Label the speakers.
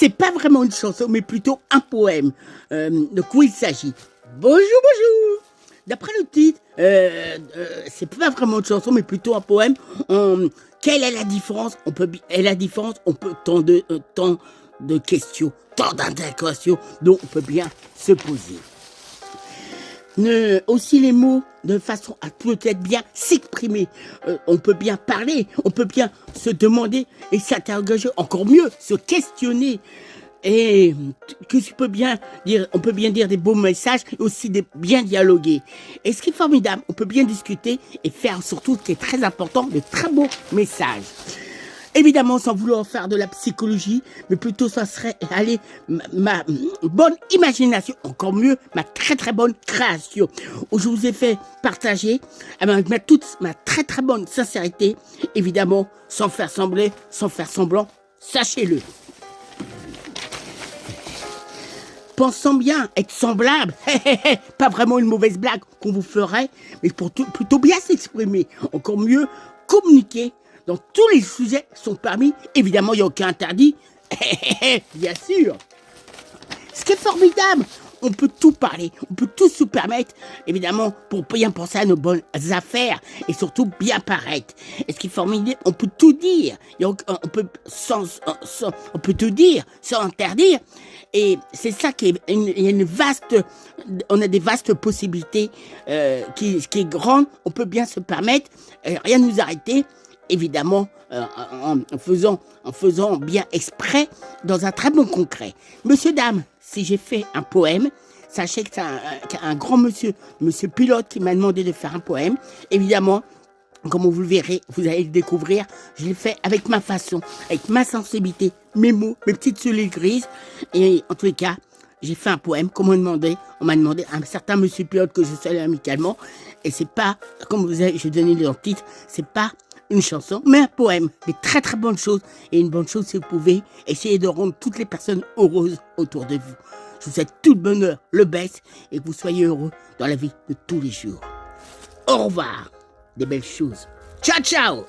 Speaker 1: c'est pas vraiment une chanson, mais plutôt un poème. De quoi il s'agit? Bonjour, bonjour. D'après le titre, c'est pas vraiment une chanson, mais plutôt un poème. Quelle est la différence? On peut tant de questions, tant d'interrogations dont on peut bien se poser. Aussi les mots de façon à peut-être bien s'exprimer. On peut bien parler, on peut bien se demander et s'interroger, encore mieux, se questionner. Et on peut bien dire des beaux messages et aussi bien dialoguer. Et ce qui est formidable, on peut bien discuter et faire surtout, ce qui est très important, de très beaux messages. Évidemment, sans vouloir faire de la psychologie, mais plutôt ça serait ma bonne imagination, encore mieux, ma très très bonne création, où je vous ai fait partager toute ma très très bonne sincérité, évidemment, sans faire semblant, sachez-le. Pensant bien être semblable, pas vraiment une mauvaise blague qu'on vous ferait, mais plutôt bien s'exprimer, encore mieux, communiquer. Donc tous les sujets sont permis, évidemment il n'y a aucun interdit, bien sûr. Ce qui est formidable, on peut tout parler, on peut tout se permettre, évidemment, pour bien penser à nos bonnes affaires et surtout bien paraître. Et ce qui est formidable, on peut tout dire, on peut tout dire sans interdire. Et c'est ça qui est on a des vastes possibilités qui est grande, on peut bien se permettre, rien ne nous arrêter. Évidemment, en faisant bien exprès dans un très bon concret. Monsieur, dame, si j'ai fait un poème, sachez que c'est un grand monsieur Pilote qui m'a demandé de faire un poème. Évidemment, comme vous le verrez, vous allez le découvrir, je l'ai fait avec ma façon, avec ma sensibilité, mes mots, mes petites cellules grises. Et en tous les cas, j'ai fait un poème comme on m'a demandé un certain monsieur Pilote que je salue amicalement. Et c'est pas, comme je donné le titre, c'est pas une chanson, mais un poème, des très très bonnes choses. Et une bonne chose, c'est que vous pouvez essayer de rendre toutes les personnes heureuses autour de vous. Je vous souhaite tout le bonheur, le best, et que vous soyez heureux dans la vie de tous les jours. Au revoir, des belles choses. Ciao, ciao!